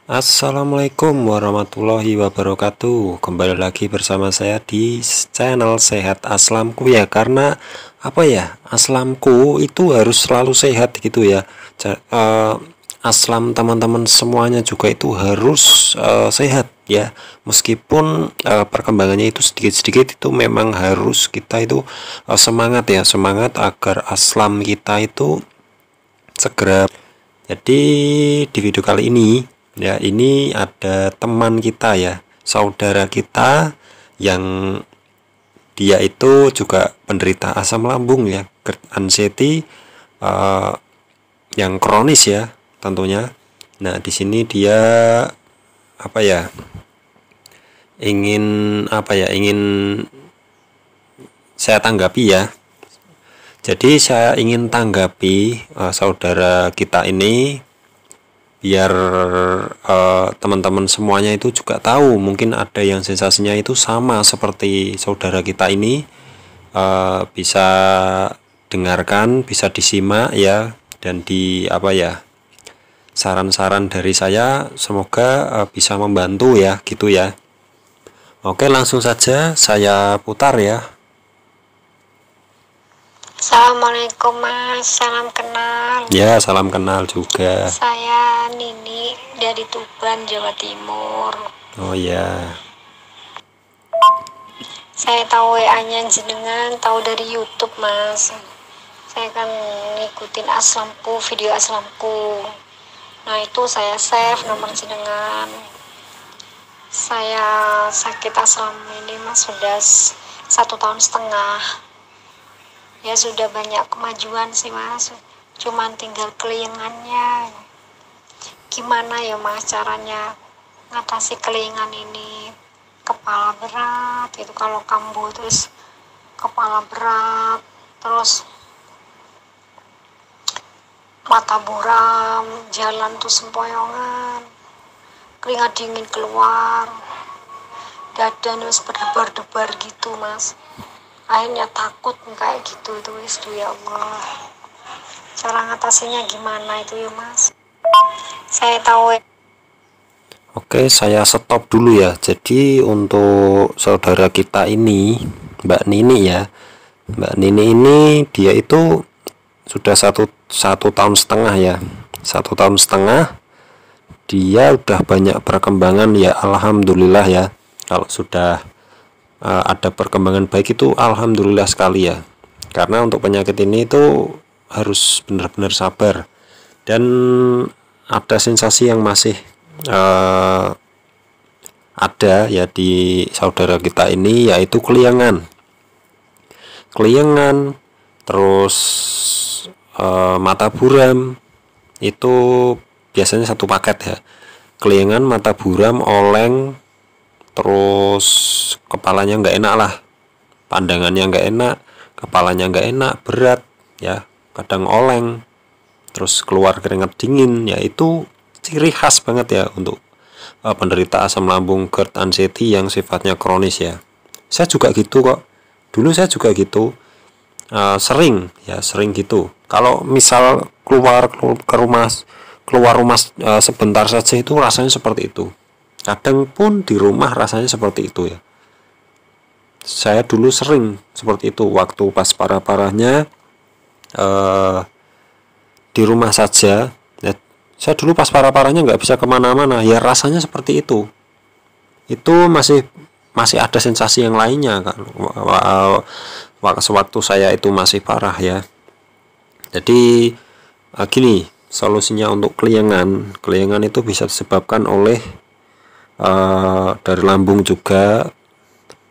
Assalamualaikum warahmatullahi wabarakatuh. Kembali lagi bersama saya di channel Sehat Aslamku ya. Karena apa ya, aslamku itu harus selalu sehat gitu ya. Aslam teman-teman semuanya juga itu harus sehat ya. Meskipun perkembangannya itu sedikit-sedikit, itu memang harus kita itu semangat ya, semangat agar aslam kita itu segera. Jadi di video kali ini ya, ini ada teman kita ya, saudara kita yang dia itu juga penderita asam lambung ya, GERD anxiety yang kronis ya tentunya. Nah, di sini dia apa ya? Ingin saya tanggapi ya. Jadi saya ingin tanggapi saudara kita ini biar teman-teman semuanya itu juga tahu, mungkin ada yang sensasinya itu sama seperti saudara kita ini. Bisa dengarkan, bisa disimak ya, dan saran-saran dari saya semoga bisa membantu ya gitu ya. Oke, langsung saja saya putar ya. Assalamualaikum Mas, salam kenal. Ya, salam kenal juga. Saya Nini dari Tuban, Jawa Timur. Oh ya. Saya tahu WA-nya jenengan, tahu dari YouTube Mas. Saya kan ngikutin aslamku, video aslamku. Nah itu saya save nomor jenengan. Saya sakit aslam ini Mas sudah 1,5 tahun. Ya sudah banyak kemajuan sih Mas, cuman tinggal kelingannya. Gimana ya Mas caranya ngatasi kelingan ini? Kepala berat itu kalau kambuh, terus kepala berat, terus mata buram, jalan tuh sempoyongan, keringat dingin keluar, dada terus berdebar-debar gitu Mas. Akhirnya takut kayak gitu tuh ya Allah. Cara ngatasinya gimana itu ya Mas? Saya tahu. Oke, saya stop dulu ya. Jadi untuk saudara kita ini, Mbak Nini ya, Mbak Nini ini dia itu sudah satu tahun setengah ya, 1,5 tahun. Dia udah banyak perkembangan ya, alhamdulillah ya. Kalau sudah ada perkembangan baik itu alhamdulillah sekali ya, karena untuk penyakit ini itu harus benar-benar sabar. Dan ada sensasi yang masih ada ya di saudara kita ini, yaitu keliangan, terus mata buram. Itu biasanya satu paket ya, keliangan, mata buram, oleng, terus kepalanya nggak enak lah, pandangannya nggak enak, kepalanya nggak enak, berat ya, kadang oleng, terus keluar keringat dingin ya. Itu ciri khas banget ya untuk penderita asam lambung GERD anxiety yang sifatnya kronis ya. Saya juga gitu kok, dulu saya juga gitu, sering gitu. Kalau misal keluar rumah sebentar saja itu rasanya seperti itu. Kadang pun di rumah rasanya seperti itu ya. Saya dulu sering seperti itu waktu pas parah-parahnya di rumah saja ya. Saya dulu pas parah-parahnya nggak bisa kemana-mana ya, rasanya seperti itu. Itu masih ada sensasi yang lainnya kan, waktu saya itu masih parah ya. Jadi gini, solusinya untuk keliangan itu bisa disebabkan oleh dari lambung juga,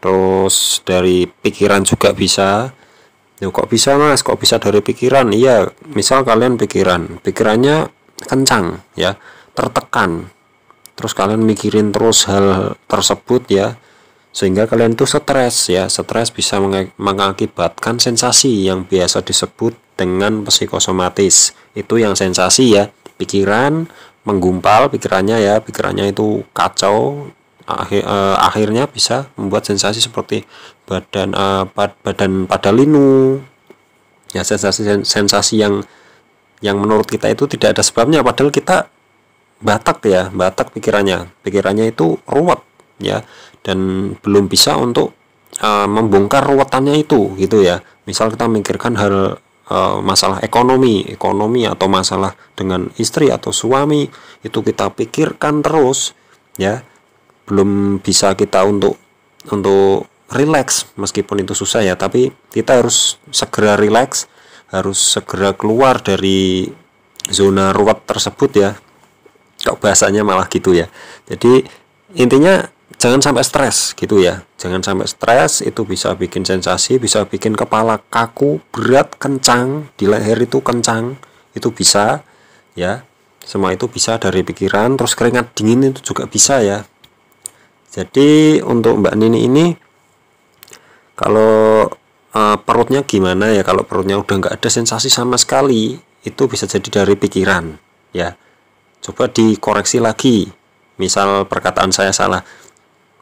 terus dari pikiran juga bisa. Ya, kok bisa Mas, kok bisa dari pikiran? Iya, misal kalian pikirannya kencang ya, tertekan, terus kalian mikirin terus hal tersebut ya, sehingga kalian tuh stres ya. Stres bisa mengakibatkan sensasi yang biasa disebut dengan psikosomatis. Itu yang sensasi ya, pikiran menggumpal, pikirannya itu kacau, akhirnya bisa membuat sensasi seperti badan pada linu ya, sensasi yang menurut kita itu tidak ada sebabnya, padahal kita batak pikirannya itu ruwet ya, dan belum bisa untuk membongkar ruwetannya itu gitu ya. Misal kita memikirkan hal masalah ekonomi atau masalah dengan istri atau suami, itu kita pikirkan terus ya, belum bisa kita untuk rileks, meskipun itu susah ya, tapi kita harus segera rileks, harus segera keluar dari zona ruwet tersebut ya. Kok bahasanya malah gitu ya. Jadi intinya jangan sampai stres gitu ya, jangan sampai stres. Itu bisa bikin sensasi, bisa bikin kepala kaku, berat, kencang, di leher itu kencang, itu bisa ya. Semua itu bisa dari pikiran. Terus keringat dingin itu juga bisa ya. Jadi untuk Mbak Nini ini, kalau perutnya gimana ya, kalau perutnya udah nggak ada sensasi sama sekali, itu bisa jadi dari pikiran ya. Coba dikoreksi lagi, misal perkataan saya salah,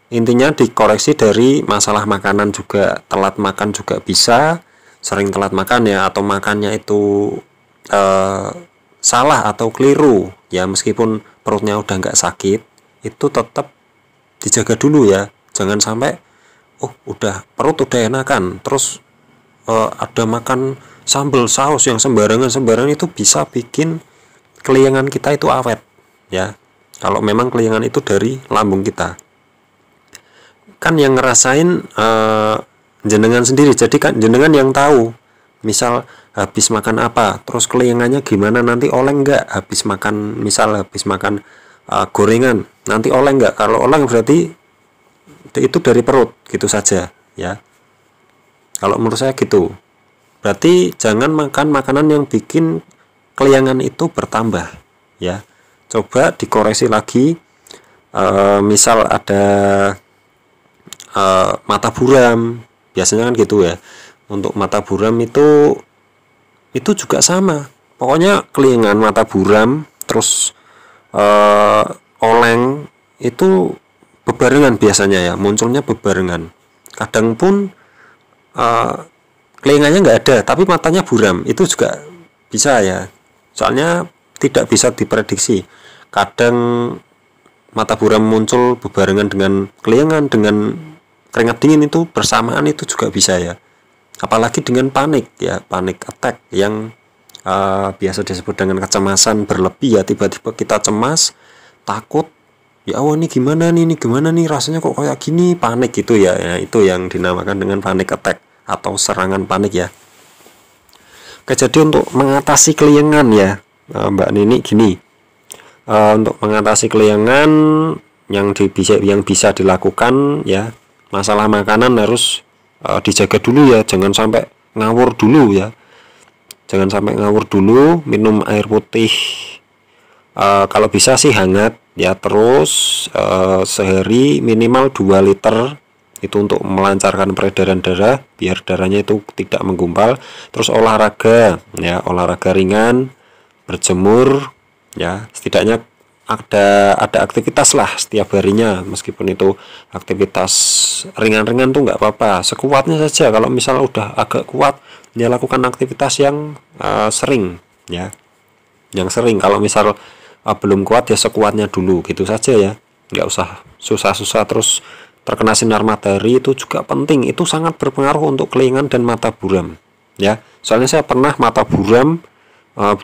intinya dikoreksi dari masalah makanan juga. Telat makan juga bisa, sering telat makan ya, atau makannya itu salah atau keliru ya, meskipun perutnya udah nggak sakit, itu tetap dijaga dulu ya. Jangan sampai udah perut udah enakan terus ada makan sambal saus yang sembarangan itu bisa bikin keliangan kita itu awet ya. Kalau memang keliangan itu dari lambung kita, kan yang ngerasain jenengan sendiri. Jadi kan jenengan yang tahu, misal habis makan apa, terus keliangannya gimana, nanti oleh enggak habis makan, misal habis makan gorengan, nanti oleh enggak. Kalau oleh berarti itu dari perut gitu saja ya. Kalau menurut saya gitu. Berarti jangan makan makanan yang bikin keliangan itu bertambah ya. Coba dikoreksi lagi, misal ada mata buram, biasanya kan gitu ya. Untuk mata buram itu juga sama, pokoknya keliangan, mata buram, terus oleng itu bebarengan biasanya ya, munculnya bebarengan. Kadang pun keliangannya nggak ada tapi matanya buram, itu juga bisa ya. Soalnya tidak bisa diprediksi, kadang mata buram muncul bebarengan dengan keliangan, dengan keringat dingin, itu bersamaan, itu juga bisa ya. Apalagi dengan panik ya, panik attack yang biasa disebut dengan kecemasan berlebih ya. Tiba-tiba kita cemas, takut, ya Allah ini gimana nih rasanya kok kayak gini, panik gitu ya. Ya itu yang dinamakan dengan panik attack atau serangan panik ya. Oke, jadi untuk mengatasi keliangan ya Mbak Nini gini, untuk mengatasi keliangan yang bisa dilakukan ya, masalah makanan harus dijaga dulu ya, jangan sampai ngawur dulu ya. Jangan sampai ngawur dulu, minum air putih kalau bisa sih hangat ya, terus sehari minimal 2 liter, itu untuk melancarkan peredaran darah biar darahnya itu tidak menggumpal. Terus olahraga ya, olahraga ringan, berjemur ya, setidaknya ada aktivitas lah setiap harinya, meskipun itu aktivitas ringan-ringan tuh nggak apa-apa, sekuatnya saja. Kalau misalnya udah agak kuat ya, lakukan aktivitas yang sering ya, yang sering. Kalau misal belum kuat ya sekuatnya dulu gitu saja ya, nggak usah susah-susah. Terus terkena sinar matahari itu juga penting, itu sangat berpengaruh untuk keliangan dan mata buram ya. Soalnya saya pernah mata buram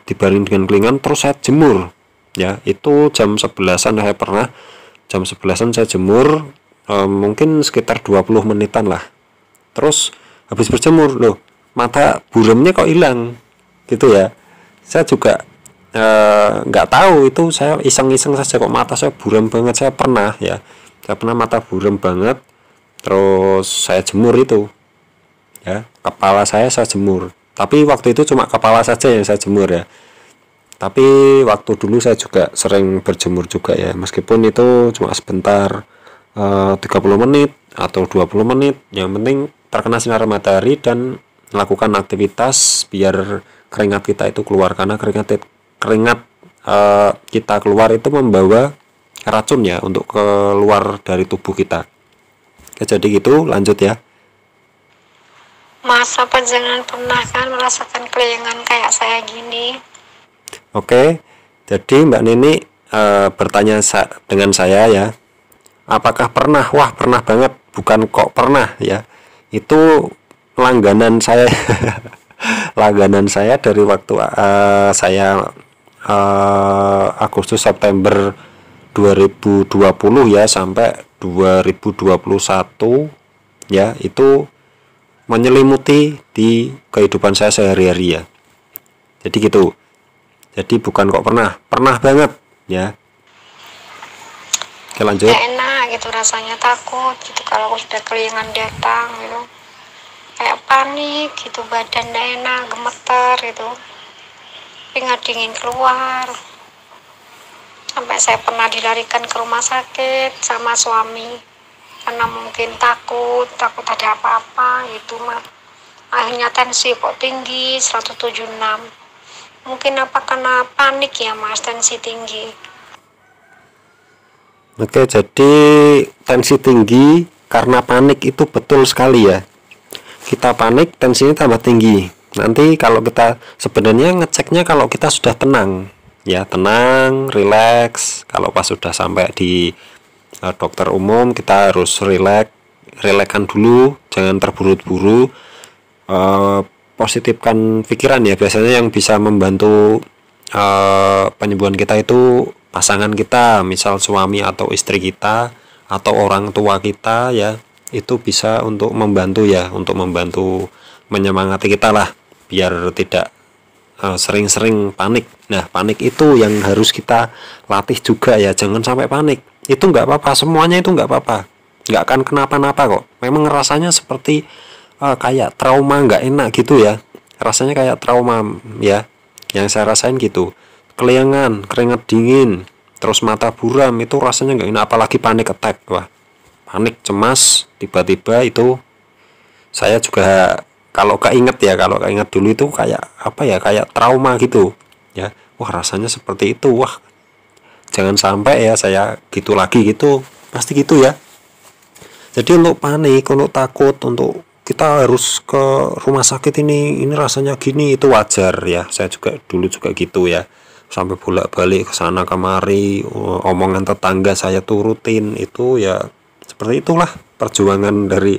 dibanding dengan keliangan, terus saya jemur ya, itu jam 11-an saya pernah, jam 11-an saya jemur, mungkin sekitar 20 menitan lah. Terus habis berjemur, loh mata buramnya kok hilang gitu ya. Saya juga nggak tahu, itu saya iseng-iseng saja kok mata saya buram banget. Saya pernah mata buram banget, terus saya jemur itu ya, kepala saya jemur. Tapi waktu itu cuma kepala saja yang saya jemur ya. Tapi waktu dulu saya juga sering berjemur juga ya, meskipun itu cuma sebentar, 30 menit atau 20 menit. Yang penting terkena sinar matahari dan melakukan aktivitas biar keringat kita itu keluar, karena keringat kita keluar itu membawa racun ya untuk keluar dari tubuh kita. Oke, jadi gitu, lanjut ya. Mas, apa jangan pernah kan merasakan keliangan kayak saya gini? Oke, jadi Mbak Nini bertanya dengan saya ya, apakah pernah? Wah, pernah banget, bukan kok pernah ya. Itu langganan saya. Langganan saya dari waktu saya Agustus September 2020 ya sampai 2021 ya, itu menyelimuti di kehidupan saya sehari-hari ya. Jadi gitu. Jadi bukan kok pernah, pernah banget ya. Oke, lanjut. Gak enak gitu rasanya, takut gitu kalau sudah keliangan datang gitu, kayak panik gitu, badan gak enak, gemeter gitu, keringat dingin keluar, sampai saya pernah dilarikan ke rumah sakit sama suami karena mungkin takut ada apa-apa gitu mah. Akhirnya tensi kok tinggi 176, mungkin apa karena panik ya Mas, tensi tinggi. Oke, jadi tensi tinggi karena panik itu betul sekali ya. Kita panik, tensinya tambah tinggi. Nanti kalau kita sebenarnya ngeceknya kalau kita sudah tenang ya, tenang, rileks. Kalau pas sudah sampai di dokter umum, kita harus relaxkan dulu, jangan terburu-buru. Positifkan pikiran ya, biasanya yang bisa membantu penyembuhan kita itu pasangan kita, misal suami atau istri kita atau orang tua kita ya, itu bisa untuk membantu ya, untuk membantu menyemangati kita lah biar tidak sering-sering panik. Nah, panik itu yang harus kita latih juga ya, jangan sampai panik. Itu nggak apa-apa, semuanya itu nggak apa-apa, nggak akan kenapa-napa kok. Memang rasanya seperti kayak trauma, nggak enak gitu ya, rasanya kayak trauma ya, yang saya rasain gitu. Keliangan, keringat dingin, terus mata buram, itu rasanya nggak enak, apalagi panik attack. Wah, panik, cemas, tiba-tiba itu saya juga kalau keinget dulu itu kayak apa ya, kayak trauma gitu ya. Wah, rasanya seperti itu. Wah, jangan sampai ya saya gitu lagi gitu, pasti gitu ya. Jadi untuk panik, untuk takut, untuk kita harus ke rumah sakit ini rasanya gini, itu wajar ya. Saya juga dulu juga gitu ya, sampai bolak-balik ke sana kemari, omongan tetangga saya turutin, itu ya seperti itulah perjuangan dari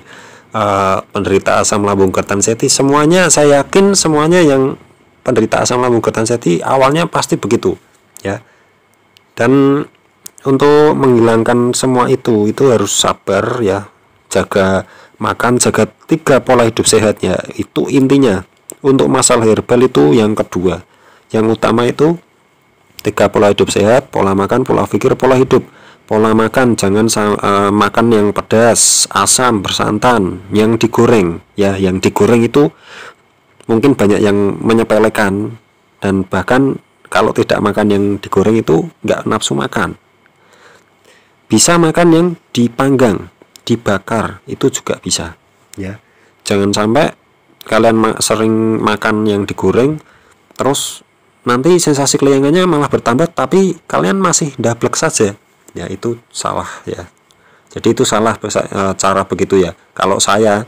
penderita asam lambung Kertanseti. Semuanya saya yakin, semuanya yang penderita asam lambung Kertanseti awalnya pasti begitu ya. Dan untuk menghilangkan semua itu harus sabar ya, jaga makan, jaga 3 pola hidup sehat ya, itu intinya. Untuk masalah herbal itu yang kedua, yang utama itu 3 pola hidup sehat, pola makan, pola pikir, pola hidup. Pola makan, jangan makan yang pedas, asam, bersantan, yang digoreng ya. Yang digoreng itu mungkin banyak yang menyepelekan, dan bahkan kalau tidak makan yang digoreng itu nggak nafsu makan. Bisa makan yang dipanggang, dibakar, itu juga bisa ya. Jangan sampai kalian sering makan yang digoreng terus nanti sensasi keliangannya malah bertambah tapi kalian masih ndablek saja ya, itu salah ya. Jadi itu salah cara begitu ya. Kalau saya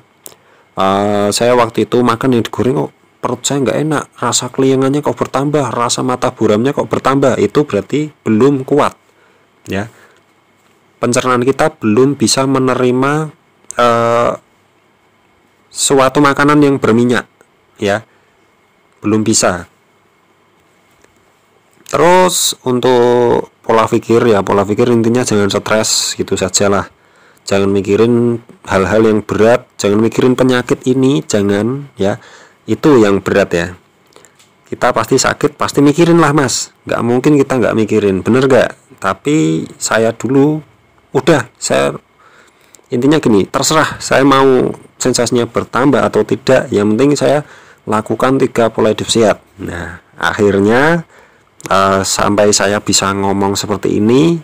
waktu itu makan yang digoreng kok perut saya nggak enak, rasa keliangannya kok bertambah, rasa mata buramnya kok bertambah, itu berarti belum kuat ya, pencernaan kita belum bisa menerima suatu makanan yang berminyak ya, belum bisa. Terus untuk pola pikir ya, pola pikir intinya jangan stres gitu sajalah, jangan mikirin hal-hal yang berat, jangan mikirin penyakit ini, jangan ya, itu yang berat ya. Kita pasti sakit, pasti mikirin lah Mas, nggak mungkin kita nggak mikirin, bener nggak? Tapi saya dulu saya intinya gini, terserah saya mau sensasinya bertambah atau tidak, yang penting saya lakukan 3 pola hidup sehat. Nah, akhirnya sampai saya bisa ngomong seperti ini,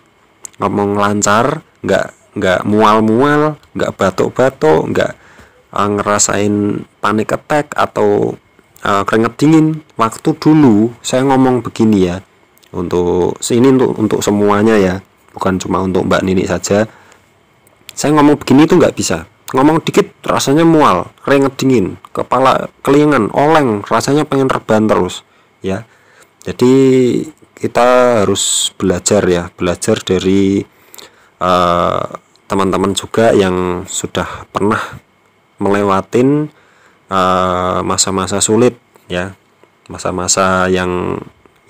ngomong lancar, nggak mual-mual, nggak batuk-batuk, nggak ngerasain panic attack atau keringat dingin. Waktu dulu saya ngomong begini ya, untuk semuanya ya, bukan cuma untuk Mbak Nini saja. Saya ngomong begini itu nggak bisa, ngomong dikit rasanya mual, keringat dingin, kepala keliangan, oleng, rasanya pengen rebahan terus ya. Jadi kita harus belajar ya, belajar dari teman-teman juga yang sudah pernah melewatin masa-masa sulit ya, masa-masa yang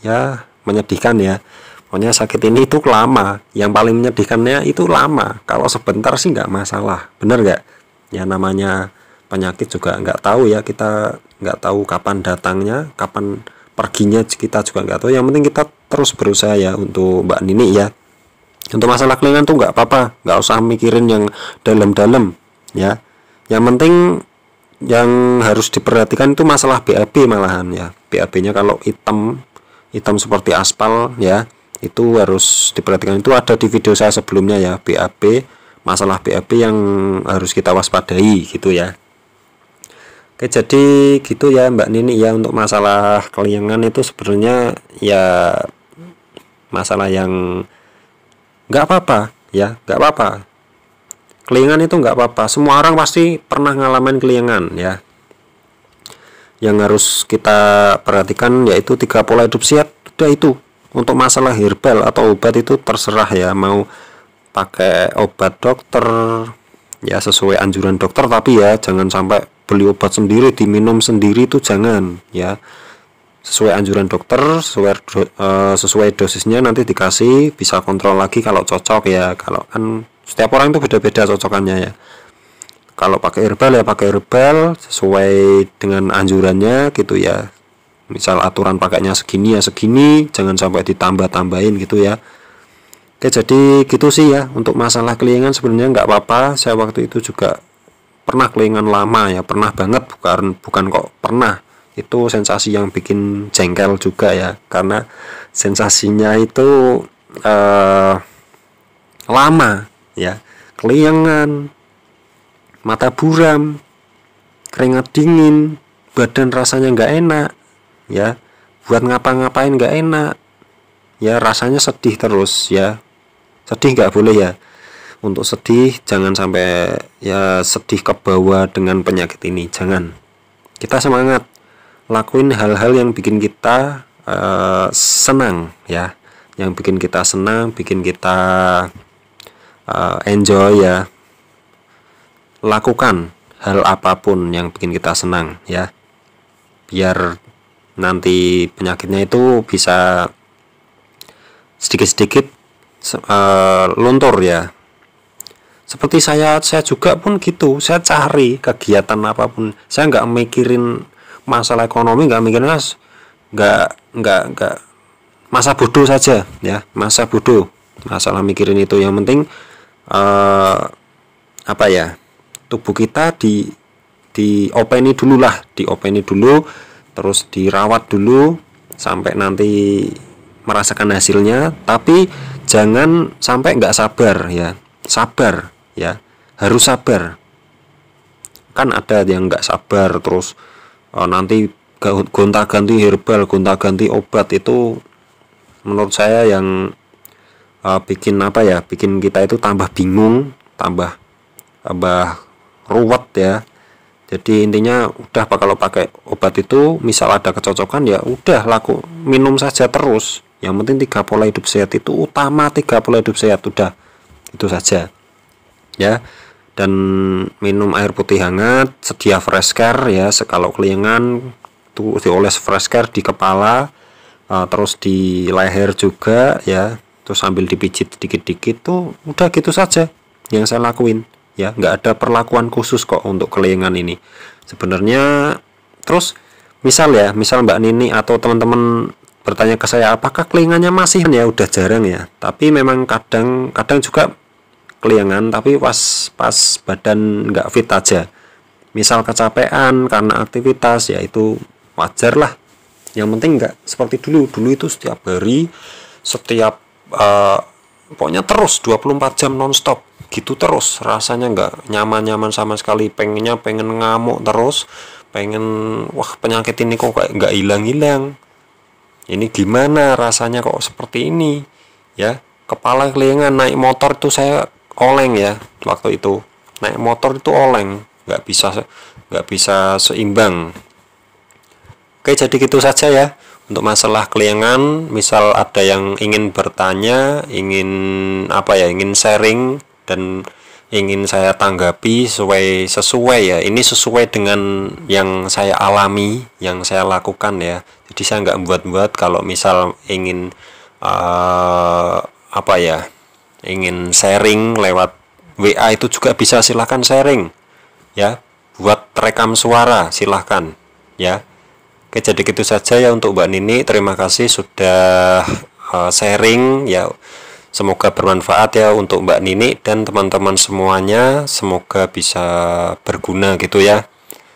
ya menyedihkan ya. Pokoknya sakit ini itu lama, yang paling menyedihkannya itu lama. Kalau sebentar sih nggak masalah, bener nggak? Ya namanya penyakit juga nggak tahu ya, kita nggak tahu kapan datangnya, kapan perginya kita juga nggak tahu. Yang penting kita terus berusaha ya untuk Mbak Nini ya. Untuk masalah kelingan tuh nggak apa-apa, nggak usah mikirin yang dalam-dalam ya. Yang penting yang harus diperhatikan itu masalah BAB malahan ya. BAB-nya kalau hitam seperti aspal ya, itu harus diperhatikan. Itu ada di video saya sebelumnya ya, BAB, masalah BAB yang harus kita waspadai gitu ya. Oke, jadi gitu ya Mbak Nini ya, untuk masalah kelingan itu sebenarnya ya masalah yang nggak apa-apa ya, nggak apa-apa. Kelingan itu nggak apa-apa, semua orang pasti pernah ngalamin kelingan ya. Yang harus kita perhatikan yaitu 3 pola hidup sehat. Udah itu. Untuk masalah herbal atau obat itu terserah ya, mau pakai obat dokter ya sesuai anjuran dokter, tapi ya jangan sampai beli obat sendiri diminum sendiri, itu jangan ya. Sesuai anjuran dokter, sesuai dosisnya nanti dikasih, bisa kontrol lagi kalau cocok ya. Kalau kan setiap orang itu beda-beda cocokannya ya. Kalau pakai herbal ya pakai herbal sesuai dengan anjurannya gitu ya. Misal aturan pakainya segini ya segini, jangan sampai ditambah-tambahin gitu ya. Oke, jadi gitu sih ya untuk masalah kelingan. Sebenarnya nggak apa-apa. Saya waktu itu juga pernah kelingan lama ya, pernah banget, bukan kok pernah. Itu sensasi yang bikin jengkel juga ya, karena sensasinya itu lama ya. Kelingan, mata buram, keringat dingin, badan rasanya nggak enak ya, buat ngapa-ngapain nggak enak ya, rasanya sedih terus ya. Sedih nggak boleh ya, untuk sedih jangan sampai ya sedih ke bawah dengan penyakit ini, jangan. Kita semangat, lakuin hal-hal yang bikin kita senang ya, yang bikin kita senang, bikin kita enjoy ya. Lakukan hal apapun yang bikin kita senang ya, biar nanti penyakitnya itu bisa sedikit-sedikit luntur ya. Seperti saya juga pun gitu, saya cari kegiatan apapun, saya nggak mikirin masalah ekonomi, nggak mikirin nggak masa bodoh saja ya, masa bodoh masalah mikirin itu. Yang penting apa ya, tubuh kita diopeni dulu lah, diopeni dulu, terus dirawat dulu sampai nanti merasakan hasilnya. Tapi jangan sampai nggak sabar ya, sabar ya, harus sabar. Kan ada yang nggak sabar terus nanti gonta-ganti herbal, gonta-ganti obat, itu menurut saya yang bikin apa ya, bikin kita itu tambah bingung, tambah ruwet ya. Jadi intinya udah kalau pakai obat itu misal ada kecocokan ya udah minum saja terus. Yang penting 3 pola hidup sehat itu utama, 3 pola hidup sehat, udah itu saja ya. Dan minum air putih hangat, sedia fresh care ya, kalau kelingan tuh dioles fresh care di kepala, terus di leher juga ya, terus sambil dipijit dikit-dikit, tuh udah gitu saja yang saya lakuin ya. Nggak ada perlakuan khusus kok untuk kelingan ini sebenarnya. Terus misal Mbak Nini atau teman-teman bertanya ke saya, apakah kelingannya masih ya, udah jarang ya, tapi memang kadang juga kelingan, tapi pas badan nggak fit aja, misal kecapean karena aktivitas, ya itu wajar lah. Yang penting nggak seperti dulu itu setiap hari, setiap pokoknya terus 24 jam nonstop gitu terus, rasanya nggak nyaman sama sekali, pengen ngamuk terus, pengen wah penyakit ini kok kayak nggak hilang, ini gimana rasanya kok seperti ini ya. Kepala kelingan, naik motor itu saya oleng ya, waktu itu naik motor itu oleng, nggak bisa seimbang. Oke, jadi gitu saja ya Untuk masalah keliengan, misal ada yang ingin bertanya, ingin sharing dan ingin saya tanggapi sesuai ya. Ini sesuai dengan yang saya alami, yang saya lakukan ya. Jadi saya nggak buat-buat. Kalau misal ingin ingin sharing lewat WA itu juga bisa, silahkan sharing ya. Buat rekam suara silahkan ya. Oke, jadi gitu saja ya untuk Mbak Nini. Terima kasih sudah sharing ya. Semoga bermanfaat ya untuk Mbak Nini dan teman-teman semuanya. Semoga bisa berguna gitu ya.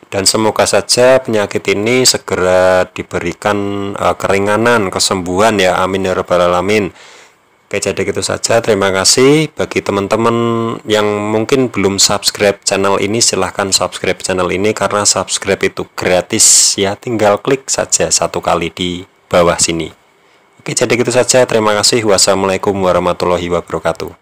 Dan semoga saja penyakit ini segera diberikan keringanan, kesembuhan ya. Amin ya rabbal alamin. Oke, jadi gitu saja. Terima kasih. Bagi teman-teman yang mungkin belum subscribe channel ini, silahkan subscribe channel ini karena subscribe itu gratis ya. Tinggal klik saja satu kali di bawah sini. Oke, jadi gitu saja. Terima kasih. Wassalamualaikum warahmatullahi wabarakatuh.